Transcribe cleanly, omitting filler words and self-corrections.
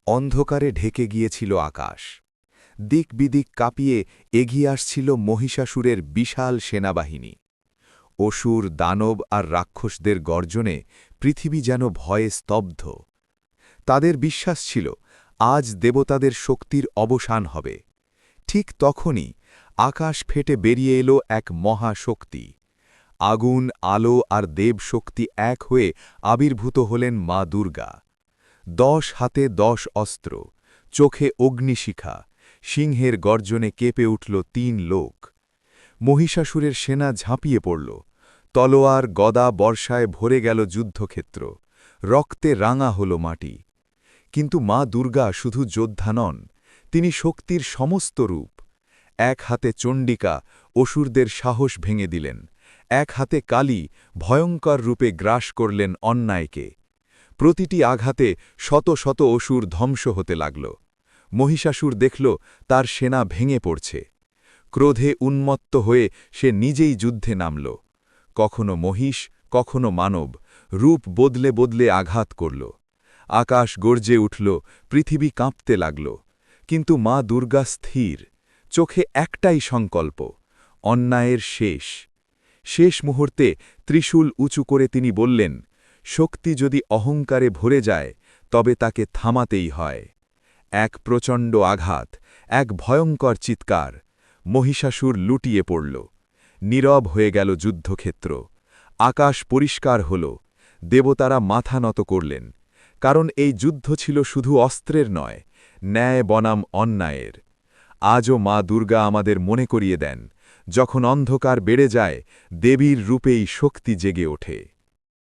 অন্ধকারে ঢেকে গিয়েছিল আকাশ। দিক বিদিক কাঁপিয়ে এগিয়ে আসছিল মহিষাসুরের বিশাল সেনাবাহিনী। অসুর, দানব আর রাক্ষসদের গর্জনে পৃথিবী যেন ভয়ে স্তব্ধ। তাদের বিশ্বাস ছিল আজ দেবতাদের শক্তির অবসান হবে। ঠিক তখনই আকাশ ফেটে বেরিয়ে এলো এক মহাশক্তি। আগুন, আলো আর দেবশক্তি এক হয়ে আবির্ভূত হলেন মা দুর্গা। 10 হাতে 10 অস্ত্র, চোখে অগ্নিশিখা, সিংহের গর্জনে কেঁপে উঠল 3 লোক। মহিষাসুরের সেনা ঝাঁপিয়ে পড়ল। তলোয়ার, গদা, বর্ষায় ভরে গেল যুদ্ধক্ষেত্র। রক্তে রাঙা হল মাটি। কিন্তু মা দুর্গা শুধু যোদ্ধা নন, তিনি শক্তির সমস্ত রূপ। এক হাতে চণ্ডিকা অসুরদের সাহস ভেঙে দিলেন, এক হাতে কালী ভয়ঙ্কর রূপে গ্রাস করলেন অন্যায়কে। প্রতিটি আঘাতে শত শত অসুর ধ্বংস হতে লাগল। মহিষাসুর দেখল তার সেনা ভেঙে পড়ছে। ক্রোধে উন্মত্ত হয়ে সে নিজেই যুদ্ধে নামল। কখনো মহিষ, কখনো মানব, রূপ বদলে বদলে আঘাত করল। আকাশ গর্জে উঠল, পৃথিবী কাঁপতে লাগল। কিন্তু মা দুর্গা স্থির, চোখে একটাই সংকল্প, অন্যায়ের শেষ। শেষ মুহূর্তে ত্রিশূল উঁচু করে তিনি বললেন, শক্তি যদি অহংকারে ভরে যায় তবে তাকে থামাতেই হয়। এক প্রচণ্ড আঘাত, এক ভয়ঙ্কর চিৎকার, মহিষাসুর লুটিয়ে পড়ল। নীরব হয়ে গেল যুদ্ধক্ষেত্র। আকাশ পরিষ্কার হল, দেবতারা মাথা নত করলেন। কারণ এই যুদ্ধ ছিল শুধু অস্ত্রের নয়, ন্যায় বনাম অন্যায়ের। আজও মা দুর্গা আমাদের মনে করিয়ে দেন, যখন অন্ধকার বেড়ে যায়, দেবীর রূপেই শক্তি জেগে ওঠে।